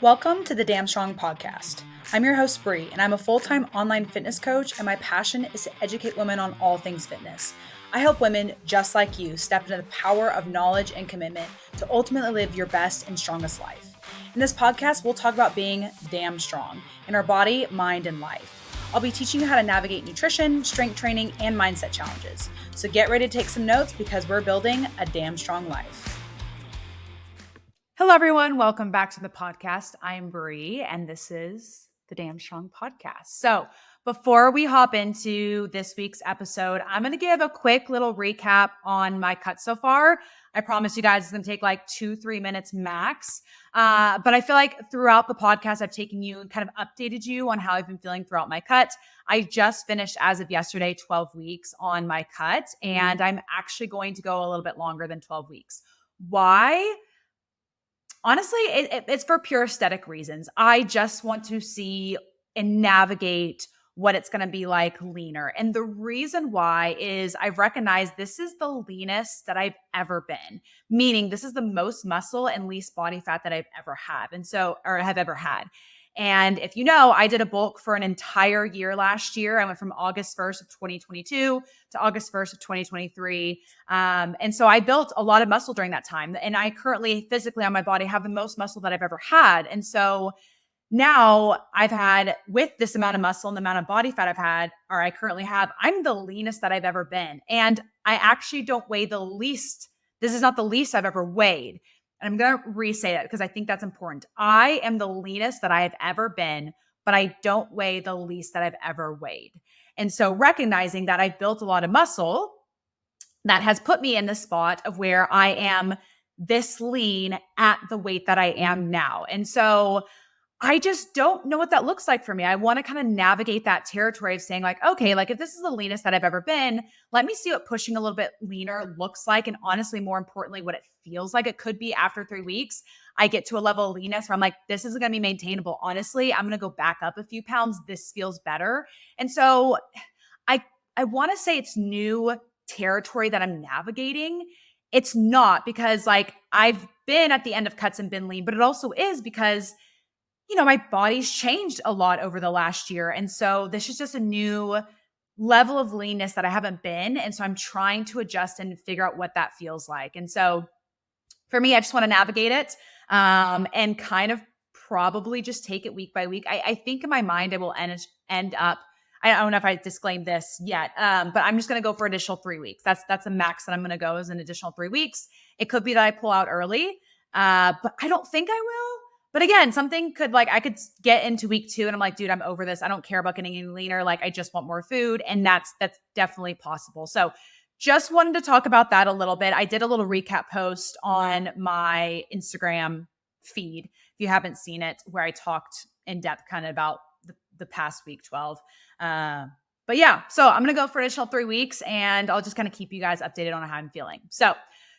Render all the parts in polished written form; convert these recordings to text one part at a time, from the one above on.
Welcome to the Damn Strong podcast. I'm your host, Bree, and I'm a full-time online fitness coach, and my passion is to educate women on all things fitness. I help women just like you step into the power of knowledge and commitment to ultimately live your best and strongest life. In this podcast, we'll talk about being damn strong in our body, mind, and life. I'll be teaching you how to navigate nutrition, strength training, and mindset challenges. So get ready to take some notes because we're building a damn strong life. Hello, everyone. Welcome back to the podcast. I'm Bree, and this is the Damn Strong podcast. So before we hop into this week's episode, I'm going to give a quick little recap on my cut so far. I promise you guys it's going to take like 2-3 minutes max. But I feel like throughout the podcast, I've taken you and kind of updated you on how I've been feeling throughout my cut. I just finished, as of yesterday, 12 weeks on my cut, and I'm actually going to go a little bit longer than 12 weeks. Why? Honestly, it's for pure aesthetic reasons. I just want to see and navigate what it's going to be like leaner. And the reason why is I've recognized this is the leanest that I've ever been, meaning this is the most muscle and least body fat that I've ever had. Have ever had. And if you know, I did a bulk for an entire year last year. I went from August 1st of 2022 to August 1st of 2023. And so I built a lot of muscle during that time. And I currently physically on my body have the most muscle that I've ever had. And so now I've had, with this amount of muscle and the amount of body fat I currently have, I'm the leanest that I've ever been. And I actually don't weigh the least. This is not the least I've ever weighed. And I'm going to re-say that because I think that's important. I am the leanest that I have ever been, but I don't weigh the least that I've ever weighed. And so recognizing that I've built a lot of muscle, that has put me in the spot of where I am this lean at the weight that I am now. And so I just don't know what that looks like for me. I want to kind of navigate that territory of saying like, okay, like if this is the leanest that I've ever been, let me see what pushing a little bit leaner looks like. And honestly, more importantly, what it feels like it could be after 3 weeks. I get to a level of leanness where I'm like, this isn't going to be maintainable. Honestly, I'm going to go back up a few pounds. This feels better. And so I want to say it's new territory that I'm navigating. It's not because like I've been at the end of cuts and been lean, but it also is because my body's changed a lot over the last year. And so this is just a new level of leanness that I haven't been. And so I'm trying to adjust and figure out what that feels like. And so for me, I just want to navigate it and kind of probably just take it week by week. I think in my mind, I will end up, I don't know if I disclaimed this yet, but I'm just going to go for additional 3 weeks. That's a max that I'm going to go is an additional 3 weeks. It could be that I pull out early, but I don't think I will. But again, I could get into week 2 and I'm like, dude, I'm over this. I don't care about getting any leaner. Like I just want more food. And that's definitely possible. So just wanted to talk about that a little bit. I did a little recap post on my Instagram feed. If you haven't seen it, where I talked in depth kind of about the past week 12. But yeah, so I'm going to go for additional 3 weeks and I'll just kind of keep you guys updated on how I'm feeling. So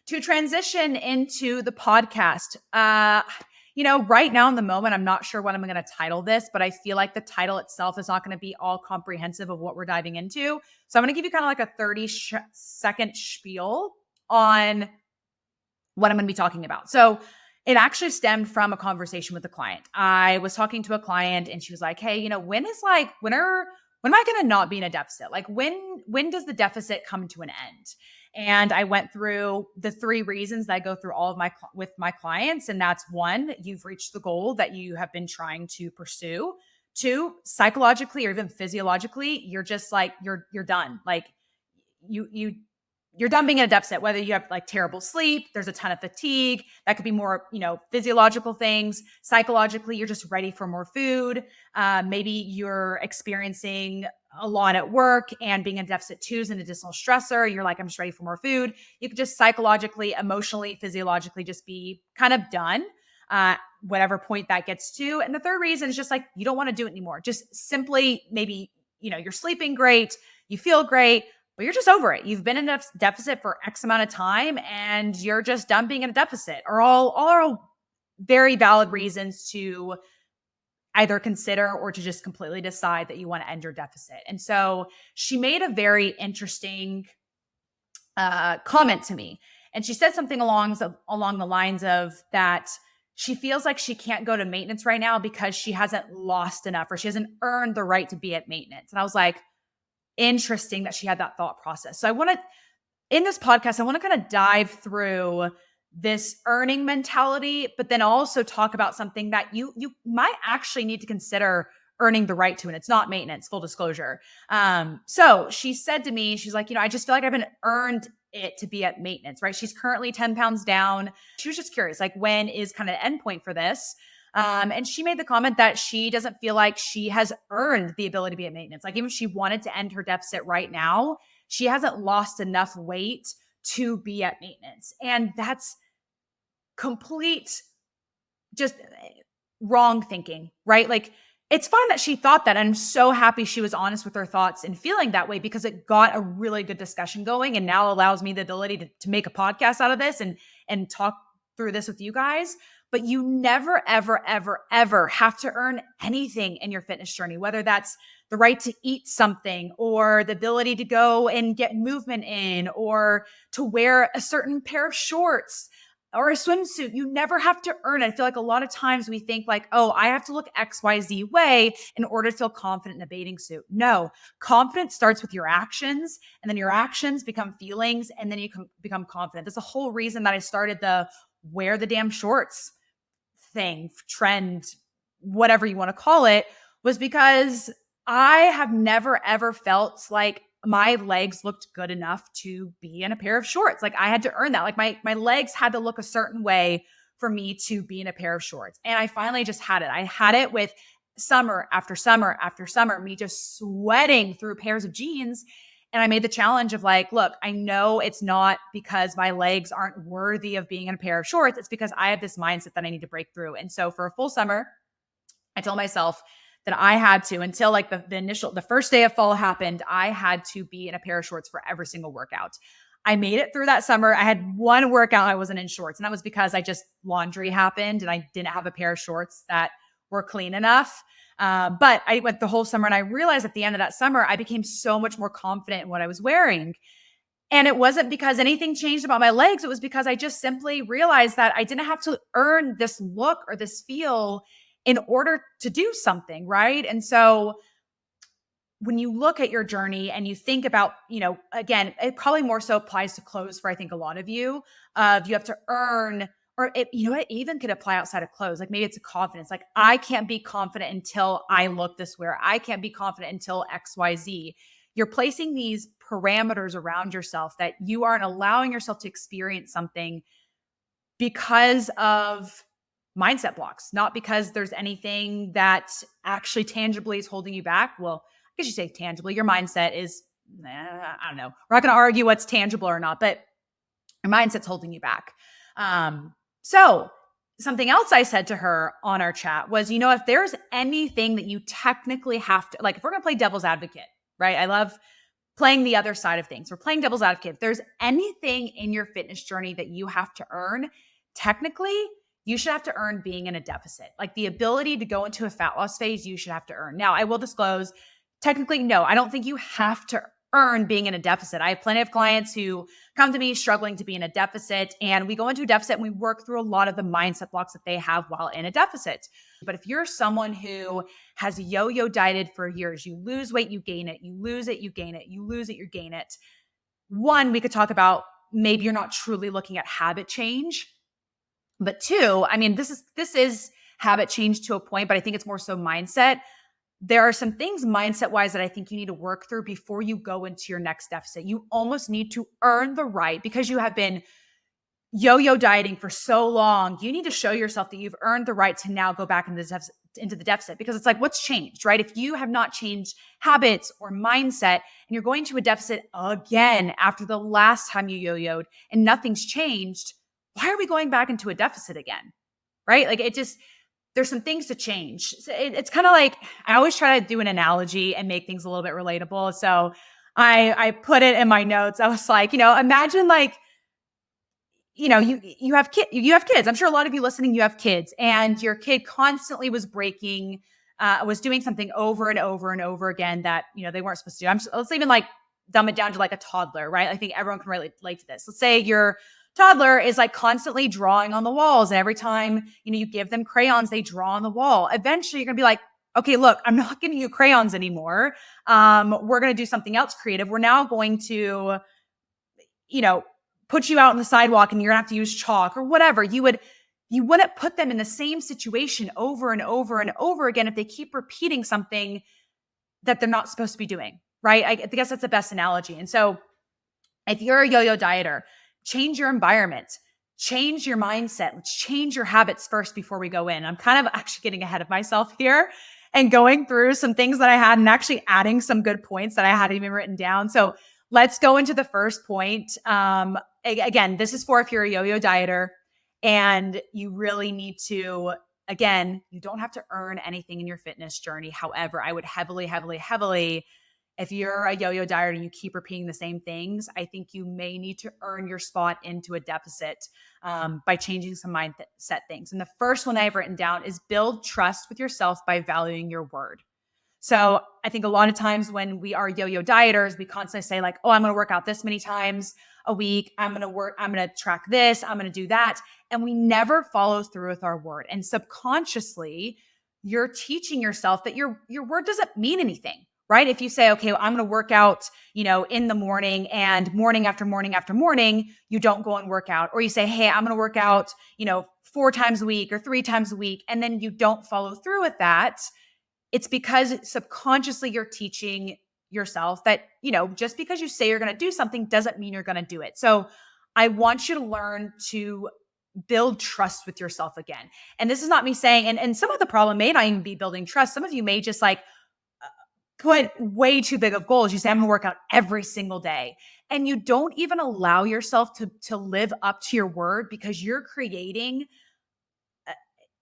to transition into the podcast, right now in the moment, I'm not sure what I'm going to title this, but I feel like the title itself is not going to be all comprehensive of what we're diving into. So I'm going to give you kind of like a 30-second spiel on what I'm going to be talking about. So it actually stemmed from a conversation with a client. I was talking to a client and she was like, hey, when am I going to not be in a deficit? Like when does the deficit come to an end? And I went through the 3 reasons that I go through with my clients. And that's 1, you've reached the goal that you have been trying to pursue. 2, psychologically or even physiologically, you're just like, you're done. Like you're done being in a deficit, whether you have like terrible sleep, there's a ton of fatigue, that could be more, physiological things. Psychologically, you're just ready for more food. Maybe you're experiencing a lot at work and being in deficit 2 is an additional stressor. You're like, I'm just ready for more food. You could just psychologically, emotionally, physiologically just be kind of done, whatever point that gets to. And the 3rd reason is just like, you don't want to do it anymore. Just simply maybe, you're sleeping great, you feel great, but you're just over it. You've been in a deficit for X amount of time and you're just done being in a deficit, or all very valid reasons to either consider or to just completely decide that you want to end your deficit. And so she made a very interesting comment to me. And she said something along the lines of that she feels like she can't go to maintenance right now because she hasn't lost enough or she hasn't earned the right to be at maintenance. And I was like, interesting that she had that thought process. So in this podcast, I want to kind of dive through this earning mentality, but then also talk about something that you might actually need to consider earning the right to, and it's not maintenance, full disclosure. So she said to me, she's like, I just feel like I haven't earned it to be at maintenance, right? She's currently 10 pounds down. She was just curious, like, when is kind of end point for this? And she made the comment that she doesn't feel like she has earned the ability to be at maintenance. Like, even if she wanted to end her deficit right now, she hasn't lost enough weight to be at maintenance. And that's complete just wrong thinking, right? Like, it's fine that she thought that. I'm so happy she was honest with her thoughts and feeling that way, because it got a really good discussion going and now allows me the ability to make a podcast out of this and talk through this with you guys. But you never, ever, ever, ever have to earn anything in your fitness journey, whether that's the right to eat something or the ability to go and get movement in or to wear a certain pair of shorts or a swimsuit. You never have to earn it. I feel like a lot of times we think like, oh, I have to look XYZ way in order to feel confident in a bathing suit. No, confidence starts with your actions, and then your actions become feelings, and then you can become confident. That's the whole reason that I started the wear the damn shorts thing, trend, whatever you want to call it, was because I have never, ever felt like my legs looked good enough to be in a pair of shorts. Like, I had to earn that. Like, my legs had to look a certain way for me to be in a pair of shorts. And I finally just had it. I had it with summer after summer after summer, me just sweating through pairs of jeans. And I made the challenge of like, look, I know it's not because my legs aren't worthy of being in a pair of shorts. It's because I have this mindset that I need to break through. And so for a full summer, I told myself that I had to, until like the first day of fall happened, I had to be in a pair of shorts for every single workout. I made it through that summer. I had one workout I wasn't in shorts, and that was because laundry happened and I didn't have a pair of shorts that were clean enough. But I went the whole summer, and I realized at the end of that summer, I became so much more confident in what I was wearing. And it wasn't because anything changed about my legs. It was because I just simply realized that I didn't have to earn this look or this feel in order to do something, right? And so when you look at your journey and you think about, again, it probably more so applies to clothes for, I think, a lot of you, you have to earn, or it even could apply outside of clothes. Like, maybe it's a confidence. Like, I can't be confident until I look this way. I can't be confident until XYZ. You're placing these parameters around yourself that you aren't allowing yourself to experience something because of mindset blocks, not because there's anything that actually tangibly is holding you back. Well, I guess you say tangibly, your mindset is, I don't know. We're not going to argue what's tangible or not, but your mindset's holding you back. So something else I said to her on our chat was, if there's anything that you technically have to, like, if we're going to play devil's advocate, right? I love playing the other side of things. We're playing devil's advocate. If there's anything in your fitness journey that you have to earn, technically, you should have to earn being in a deficit. Like, the ability to go into a fat loss phase, you should have to earn. Now, I will disclose, technically, no, I don't think you have to earn being in a deficit. I have plenty of clients who come to me struggling to be in a deficit, and we go into a deficit and we work through a lot of the mindset blocks that they have while in a deficit. But if you're someone who has yo-yo dieted for years, you lose weight, you gain it, you lose it, you gain it, you lose it, you gain it. One, we could talk about maybe you're not truly looking at habit change. But two, I mean, this is habit change to a point, but I think it's more so mindset. There are some things mindset-wise that I think you need to work through before you go into your next deficit. You almost need to earn the right, because you have been yo-yo dieting for so long. You need to show yourself that you've earned the right to now go back into the deficit, because it's like, what's changed, right? If you have not changed habits or mindset and you're going to a deficit again after the last time you yo-yoed and nothing's changed, why are we going back into a deficit again, right? Like, there's some things to change. So it's kind of like, I always try to do an analogy and make things a little bit relatable. So I put it in my notes. I was like, imagine like, you have kids. I'm sure a lot of you listening, you have kids, and your kid constantly was was doing something over and over and over again that, they weren't supposed to do. Let's even like dumb it down to like a toddler, right? I think everyone can relate to this. Let's say your toddler is like constantly drawing on the walls. And every time, you give them crayons, they draw on the wall. Eventually you're going to be like, okay, look, I'm not giving you crayons anymore. We're going to do something else creative. We're now going to, put you out on the sidewalk and you're gonna have to use chalk or whatever. You wouldn't put them in the same situation over and over and over again if they keep repeating something that they're not supposed to be doing, right? I guess that's the best analogy. And so if you're a yo-yo dieter, change your environment, change your mindset, let's change your habits first before we go in. I'm kind of actually getting ahead of myself here and going through some things that I had and actually adding some good points that I hadn't even written down. So let's go into the first point. Again, this is for if you're a yo-yo dieter and you really need to, again, you don't have to earn anything in your fitness journey. However, I would heavily, heavily, heavily, if you're a yo-yo dieter and you keep repeating the same things, I think you may need to earn your spot into a deficit by changing some mindset things. And the first one I've written down is build trust with yourself by valuing your word. So I think a lot of times when we are yo-yo dieters, we constantly say like, oh, I'm going to work out this many times a week. I'm going to track this. I'm going to do that. And we never follow through with our word. And subconsciously, you're teaching yourself that your word doesn't mean anything, right? If you say, okay, well, I'm going to work out, in the morning and morning after morning after morning, you don't go and work out. Or you say, hey, I'm going to work out, 4 times a week or 3 times a week. And then you don't follow through with that. It's because subconsciously you're teaching yourself that, just because you say you're going to do something doesn't mean you're going to do it. So I want you to learn to build trust with yourself again. And this is not me saying, and some of the problem may not even be building trust. Some of you may just put way too big of goals. You say, I'm going to work out every single day. And you don't even allow yourself to live up to your word because you're creating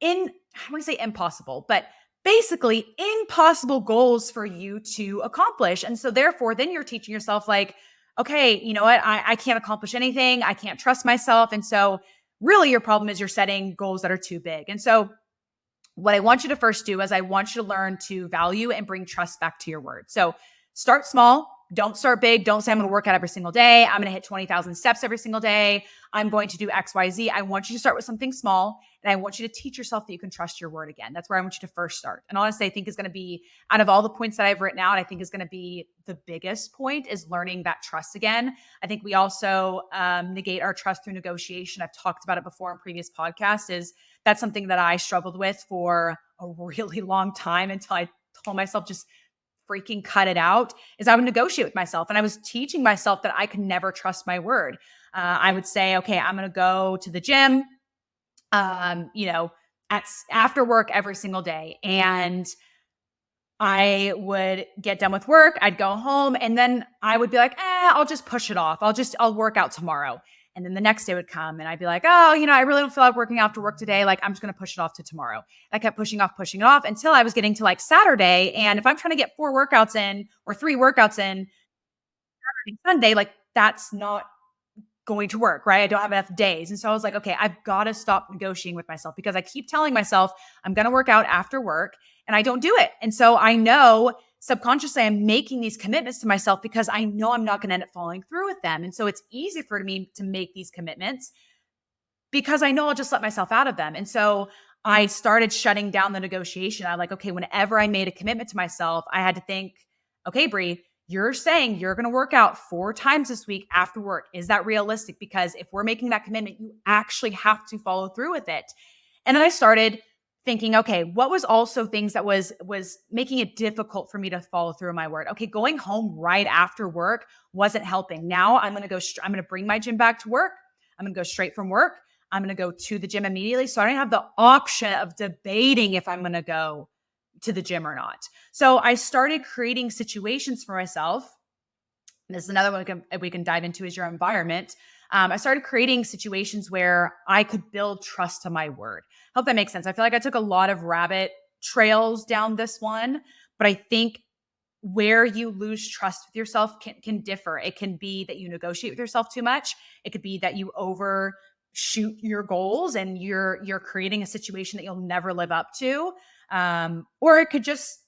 I want to say impossible, but basically impossible goals for you to accomplish. And so therefore, then you're teaching yourself like, okay, you know what? I can't accomplish anything. I can't trust myself. And so really your problem is you're setting goals that are too big. And so what I want you to first do is I want you to learn to value and bring trust back to your word. So start small. Don't start big. Don't say I'm going to work out every single day. I'm going to hit 20,000 steps every single day. I'm going to do X, Y, Z. I want you to start with something small. And I want you to teach yourself that you can trust your word again. That's where I want you to first start. And honestly, I think is going to be, out of all the points that I've written out, I think is going to be the biggest point is learning that trust again. I think we also negate our trust through negotiation. I've talked about it before in previous podcasts. That's something that I struggled with for a really long time until I told myself just freaking cut it out, is I would negotiate with myself. And I was teaching myself that I could never trust my word. I would say, okay, I'm going to go to the gym, after work every single day. And I would get done with work. I'd go home and then I would be like, I'll just push it off. I'll work out tomorrow. And then the next day would come and I'd be like, oh, I really don't feel like working after work today. Like, I'm just going to push it off to tomorrow. And I kept pushing it off until I was getting to like Saturday. And if I'm trying to get 4 workouts in or 3 workouts in Saturday, Sunday, like that's not going to work, right? I don't have enough days. And so I was like, okay, I've got to stop negotiating with myself because I keep telling myself I'm going to work out after work and I don't do it. And so I know subconsciously I'm making these commitments to myself because I know I'm not going to end up following through with them. And so it's easy for me to make these commitments because I know I'll just let myself out of them. And so I started shutting down the negotiation. I'm like, okay, whenever I made a commitment to myself, I had to think, okay, Bree, you're saying you're going to work out 4 times this week after work. Is that realistic? Because if we're making that commitment, you actually have to follow through with it. And then I started thinking, okay, what was also things that was making it difficult for me to follow through my word? Okay, going home right after work wasn't helping. Now I'm going to bring my gym back to work. I'm going to go straight from work. I'm going to go to the gym immediately. So I don't have the option of debating if I'm going to go to the gym or not. So I started creating situations for myself. And this is another one we can dive into is your environment. I started creating situations where I could build trust to my word. Hope that makes sense. I feel like I took a lot of rabbit trails down this one, but I think where you lose trust with yourself can differ. It can be that you negotiate with yourself too much. It could be that you overshoot your goals and you're creating a situation that you'll never live up to. Or it could just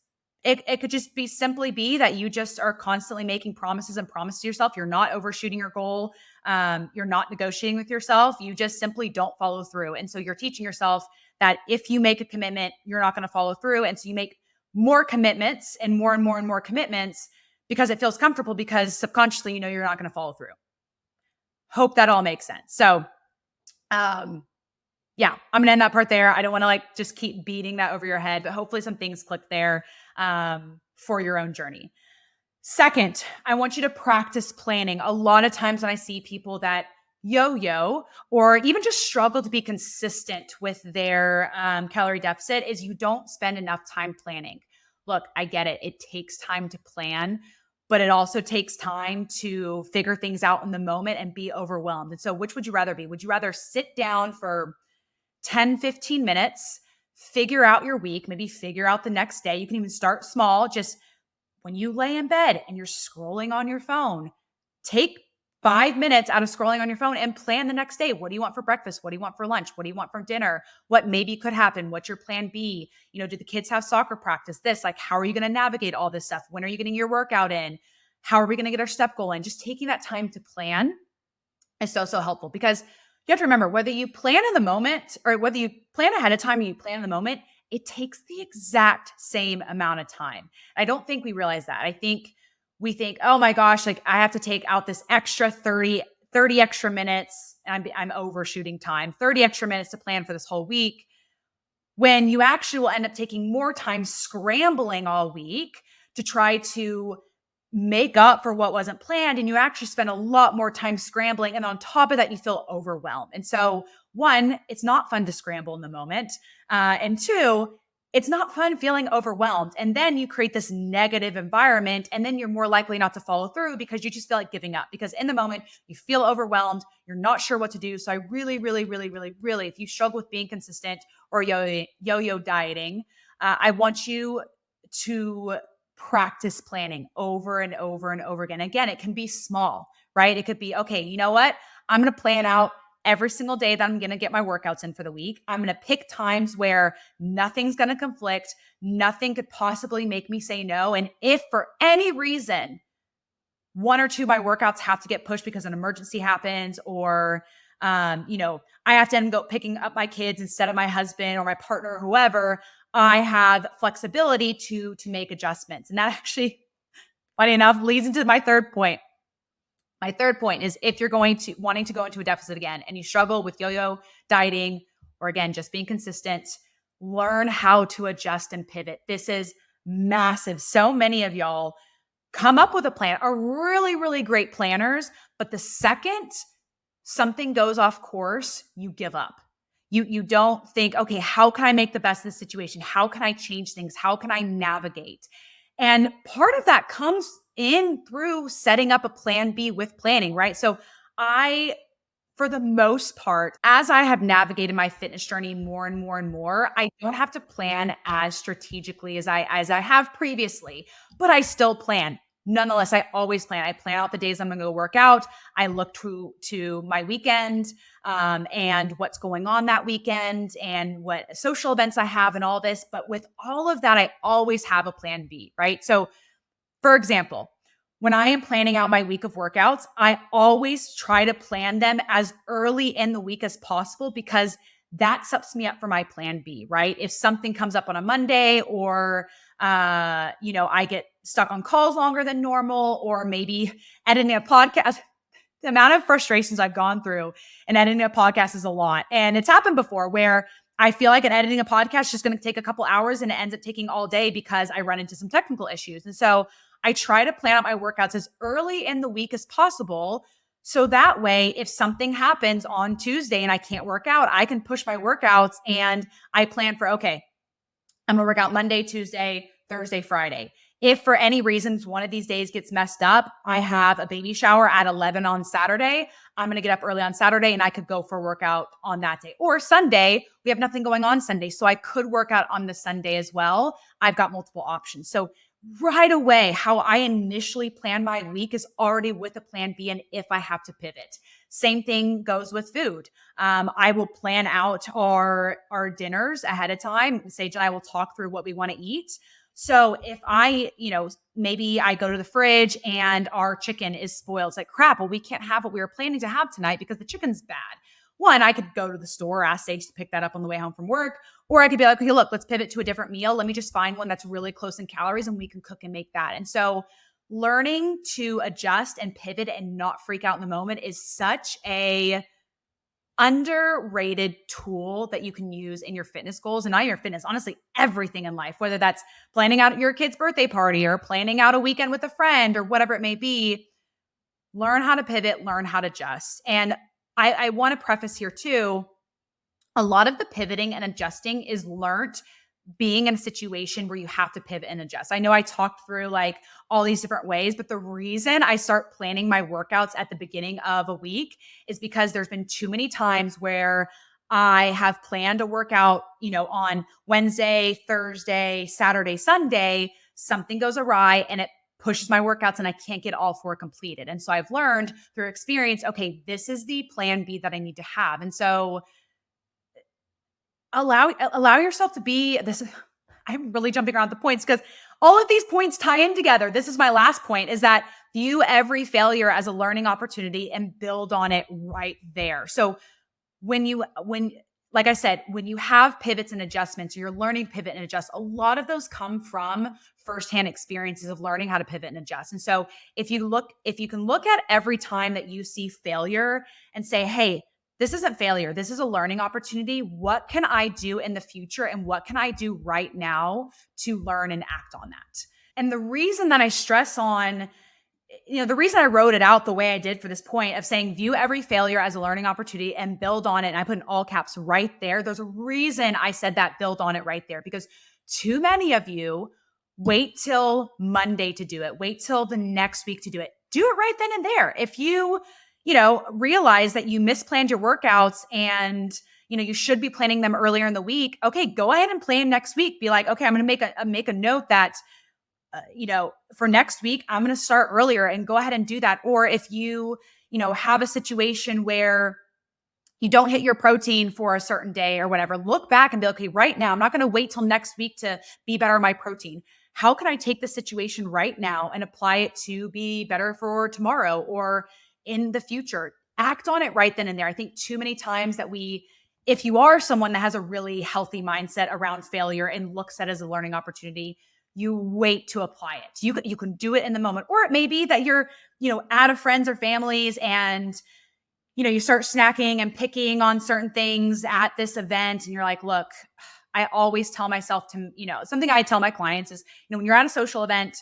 simply be that you just are constantly making promises to yourself. You're not overshooting your goal. You're not negotiating with yourself. You just simply don't follow through. And so you're teaching yourself that if you make a commitment, you're not going to follow through. And so you make more commitments and more and more and more commitments because it feels comfortable, because subconsciously, you're not going to follow through. Hope that all makes sense. So, yeah, I'm going to end that part there. I don't want to just keep beating that over your head, but hopefully some things click there for your own journey. Second, I want you to practice planning. A lot of times when I see people that yo-yo or even just struggle to be consistent with their calorie deficit, is you don't spend enough time planning. Look, I get it. It takes time to plan, but it also takes time to figure things out in the moment and be overwhelmed. And so which would you rather be? Would you rather sit down for 10, 15 minutes, figure out your week, maybe figure out the next day? You can even start small. Just when you lay in bed and you're scrolling on your phone, take 5 minutes out of scrolling on your phone and plan the next day. What do you want for breakfast? What do you want for lunch? What do you want for dinner? What maybe could happen? What's your plan B? Do the kids have soccer practice? How are you going to navigate all this stuff? When are you getting your workout in? How are we going to get our step goal in? Just taking that time to plan is so helpful, because you have to remember, whether you plan in the moment or whether you plan ahead of time and you plan in the moment, it takes the exact same amount of time. I don't think we realize that. I think we think, oh my gosh, I have to take out this extra 30 extra minutes. I'm overshooting time, 30 extra minutes to plan for this whole week, when you actually will end up taking more time scrambling all week to try to make up for what wasn't planned. And you actually spend a lot more time scrambling. And on top of that, you feel overwhelmed. And so, one, it's not fun to scramble in the moment. And two, it's not fun feeling overwhelmed. And then you create this negative environment, and then you're more likely not to follow through because you just feel like giving up, because in the moment you feel overwhelmed. You're not sure what to do. So I really, really, really, really, really, if you struggle with being consistent or yo-yo dieting, I want you to practice planning over and over and over again. Again, it can be small, right? It could be, okay, you know what? I'm going to plan out every single day that I'm going to get my workouts in for the week. I'm going to pick times where nothing's going to conflict. Nothing could possibly make me say no. And if for any reason, one or two of my workouts have to get pushed because an emergency happens, or, I have to end up picking up my kids instead of my husband or my partner or whoever, I have flexibility to make adjustments. And that actually, funny enough, leads into my third point. My third point is, if you're wanting to go into a deficit again and you struggle with yo-yo dieting, or again, just being consistent, learn how to adjust and pivot. This is massive. So many of y'all come up with a plan, are really, really great planners, but the second something goes off course, you give up. You don't think, okay, how can I make the best of the situation? How can I change things? How can I navigate? And part of that comes in through setting up a plan B with planning, right? So for the most part, as I have navigated my fitness journey more and more and more, I don't have to plan as strategically as I have previously, but I still plan. Nonetheless, I always plan. I plan out the days I'm going to go work out. I look to my weekend and what's going on that weekend and what social events I have and all this. But with all of that, I always have a plan B, right? So for example, when I am planning out my week of workouts, I always try to plan them as early in the week as possible, because that sets me up for my plan B, right? If something comes up on a Monday, or, I get stuck on calls longer than normal, or maybe editing a podcast, the amount of frustrations I've gone through in editing a podcast is a lot. And it's happened before where I feel like editing a podcast is just going to take a couple hours and it ends up taking all day because I run into some technical issues. And so I try to plan out my workouts as early in the week as possible. So that way, if something happens on Tuesday and I can't work out, I can push my workouts, and I plan for, okay, I'm going to work out Monday, Tuesday, Thursday, Friday. If for any reasons one of these days gets messed up, I have a baby shower at 11 on Saturday. I'm going to get up early on Saturday and I could go for a workout on that day. Or Sunday, we have nothing going on Sunday, so I could work out on the Sunday as well. I've got multiple options. So right away, how I initially plan my week is already with a plan B, and if I have to pivot. Same thing goes with food. I will plan out our dinners ahead of time. Sage and I will talk through what we want to eat. So if maybe I go to the fridge and our chicken is spoiled, it's like, crap, well, we can't have what we were planning to have tonight because the chicken's bad. One, I could go to the store, ask Sage to pick that up on the way home from work, or I could be like, okay, look, let's pivot to a different meal. Let me just find one that's really close in calories and we can cook and make that. And so learning to adjust and pivot and not freak out in the moment is such a underrated tool that you can use in your fitness goals and not your fitness, honestly, everything in life, whether that's planning out your kid's birthday party or planning out a weekend with a friend or whatever it may be. Learn how to pivot, learn how to adjust. And I want to preface here too, a lot of the pivoting and adjusting is learned being in a situation where you have to pivot and adjust. I know I talked through like all these different ways, but the reason I start planning my workouts at the beginning of a week is because there's been too many times where I have planned a workout, on Wednesday, Thursday, Saturday, Sunday, something goes awry and it pushes my workouts and I can't get all four completed. And so I've learned through experience, okay, this is the plan B that I need to have. And so allow yourself to be this. I'm really jumping around the points because all of these points tie in together. This is my last point, is that view every failure as a learning opportunity and build on it right there. So like I said, when you have pivots and adjustments, you're learning pivot and adjust. A lot of those come from firsthand experiences of learning how to pivot and adjust. And so if you can look at every time that you see failure and say, hey, this isn't failure. This is a learning opportunity. What can I do in the future? And what can I do right now to learn and act on that? And the reason that I stress on, the reason I wrote it out the way I did for this point of saying, view every failure as a learning opportunity and build on it. And I put in all caps right there. There's a reason I said that, build on it right there, because too many of you wait till Monday to do it. Wait till the next week to do it. Do it right then and there. If you realize that you misplanned your workouts and, you should be planning them earlier in the week. Okay, go ahead and plan next week. Be like, okay, I'm going to make a note that, for next week, I'm going to start earlier and go ahead and do that. Or if you have a situation where you don't hit your protein for a certain day or whatever, look back and be like, okay, right now, I'm not going to wait till next week to be better at my protein. How can I take the situation right now and apply it to be better for tomorrow or in the future? Act on it right then and there. I think too many times that if you are someone that has a really healthy mindset around failure and looks at it as a learning opportunity, you wait to apply it. You can do it in the moment. Or it may be that you're, out of friends or families and, you start snacking and picking on certain things at this event. And you're like, look, I always tell myself to, something I tell my clients is, when you're at a social event,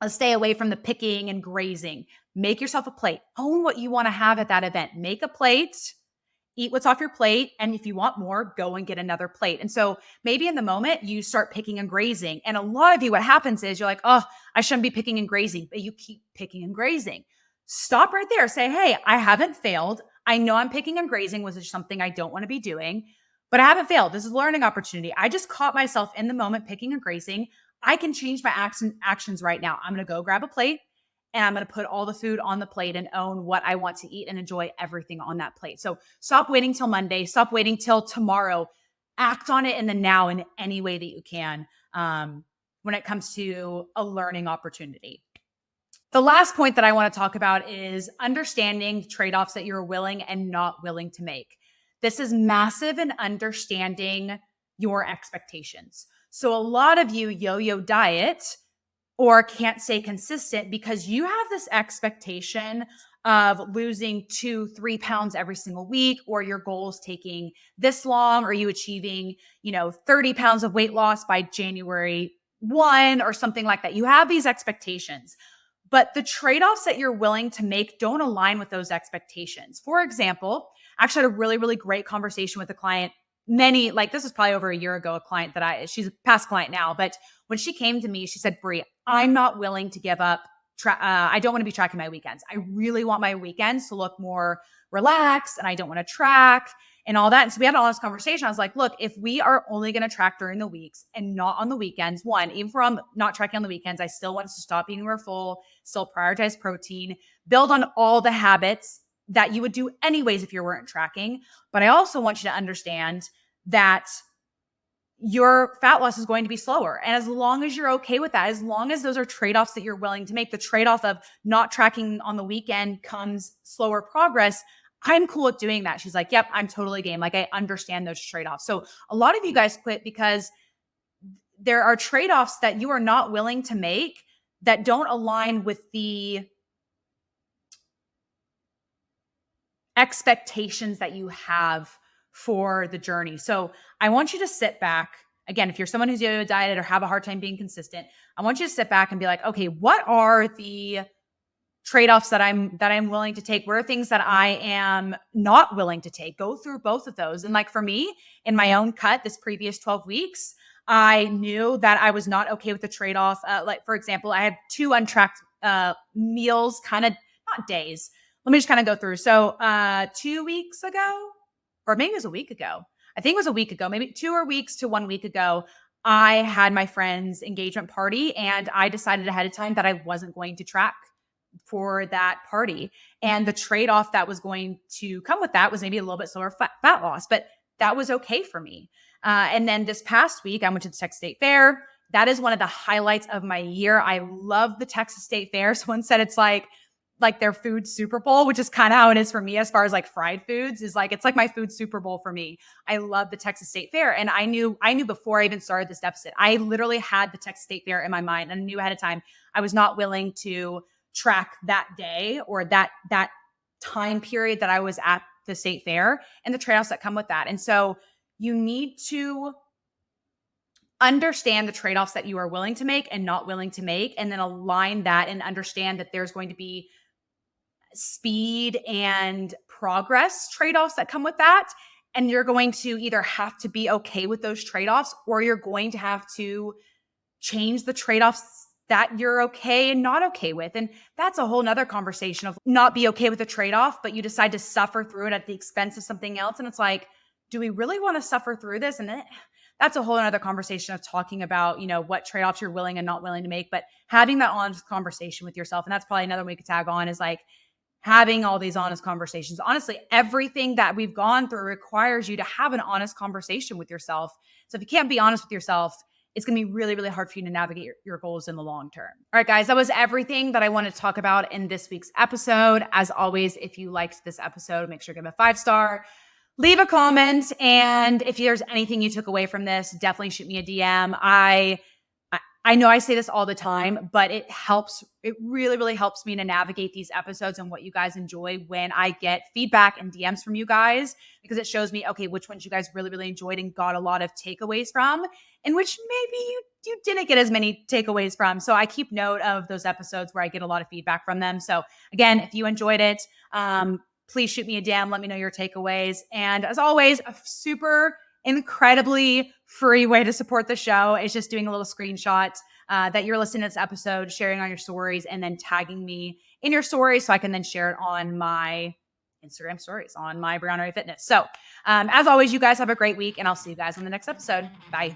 let's stay away from the picking and grazing. Make yourself a plate. Own what you want to have at that event. Make a plate. Eat what's off your plate. And if you want more, go and get another plate. And so maybe in the moment you start picking and grazing. And a lot of you, what happens is you're like, oh, I shouldn't be picking and grazing, but you keep picking and grazing. Stop right there. Say, hey, I haven't failed. I know I'm picking and grazing, which is something I don't want to be doing, but I haven't failed. This is a learning opportunity. I just caught myself in the moment picking and grazing. I can change my actions right now. I'm going to go grab a plate and I'm going to put all the food on the plate and own what I want to eat and enjoy everything on that plate. So stop waiting till Monday. Stop waiting till tomorrow. Act on it in the now in any way that you can when it comes to a learning opportunity. The last point that I want to talk about is understanding trade-offs that you're willing and not willing to make. This is massive in understanding your expectations. So a lot of you yo-yo diet or can't stay consistent because you have this expectation of losing 2-3 pounds every single week, or your goal is taking this long, or you achieving, 30 pounds of weight loss by January 1 or something like that. You have these expectations, but the trade-offs that you're willing to make don't align with those expectations. For example, I actually had a really, really great conversation with a client this was probably over a year ago, a client she's a past client now, but when she came to me, she said, Brie, I'm not willing to give up. I don't want to be tracking my weekends. I really want my weekends to look more relaxed and I don't want to track and all that. And so we had all this conversation. I was like, look, if we are only going to track during the weeks and not on the weekends, one, even if I'm not tracking on the weekends, I still want us to stop eating we're full, still prioritize protein, build on all the habits that you would do anyways if you weren't tracking. But I also want you to understand that your fat loss is going to be slower. And as long as you're okay with that, as long as those are trade-offs that you're willing to make, the trade-off of not tracking on the weekend comes slower progress, I'm cool with doing that. She's like, yep, I'm totally game. Like, I understand those trade-offs. So a lot of you guys quit because there are trade-offs that you are not willing to make that don't align with the expectations that you have for the journey. So I want you to sit back. Again, if you're someone who's yo-yo dieted or have a hard time being consistent, I want you to sit back and be like, okay, what are the trade-offs that I'm willing to take? What are things that I am not willing to take? Go through both of those. And like for me, in my own cut, this previous 12 weeks, I knew that I was not okay with the trade-off. Like, for example, I had 2 untracked meals, kind of not days. Let me just kind of go through. So 2 weeks ago, or maybe it was a week ago. I think it was a week ago, maybe 2 weeks to 1 week ago. I had my friend's engagement party and I decided ahead of time that I wasn't going to track for that party. And the trade-off that was going to come with that was maybe a little bit slower fat loss, but that was okay for me. And then this past week, I went to the Texas State Fair. That is one of the highlights of my year. I love the Texas State Fair. Someone said it's like their food Super Bowl, which is kind of how it is for me as far as like fried foods is like, it's like my food Super Bowl for me. I love the Texas State Fair. And I knew before I even started this deficit, I literally had the Texas State Fair in my mind and I knew ahead of time I was not willing to track that day or that time period that I was at the state fair and the trade-offs that come with that. And so you need to understand the trade-offs that you are willing to make and not willing to make, and then align that and understand that there's going to be speed and progress trade-offs that come with that. And you're going to either have to be okay with those trade-offs or you're going to have to change the trade-offs that you're okay and not okay with. And that's a whole nother conversation of not be okay with a trade-off, but you decide to suffer through it at the expense of something else. And it's like, do we really want to suffer through this? And that's a whole other conversation of talking about, what trade-offs you're willing and not willing to make, but having that honest conversation with yourself. And that's probably another way we could tag on is like having all these honest conversations. Honestly, everything that we've gone through requires you to have an honest conversation with yourself. So if you can't be honest with yourself, it's going to be really, really hard for you to navigate your goals in the long term. All right, guys, that was everything that I wanted to talk about in this week's episode. As always, if you liked this episode, make sure to give it a 5-star, leave a comment. And if there's anything you took away from this, definitely shoot me a DM. I know I say this all the time, but it helps. It really, really helps me to navigate these episodes and what you guys enjoy when I get feedback and DMs from you guys, because it shows me, okay, which ones you guys really, really enjoyed and got a lot of takeaways from, and which maybe you didn't get as many takeaways from. So I keep note of those episodes where I get a lot of feedback from them. So again, if you enjoyed it, please shoot me a DM. Let me know your takeaways. And as always, a super incredibly free way to support the show is just doing a little screenshot that you're listening to this episode, sharing on your stories, and then tagging me in your stories so I can then share it on my Instagram stories on my Brianna Ray Fitness. So as always, you guys have a great week, and I'll see you guys in the next episode. Bye.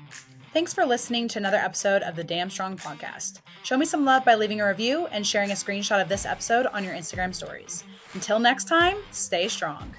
Thanks for listening to another episode of the Damn Strong Podcast. Show me some love by leaving a review and sharing a screenshot of this episode on your Instagram stories. Until next time, stay strong.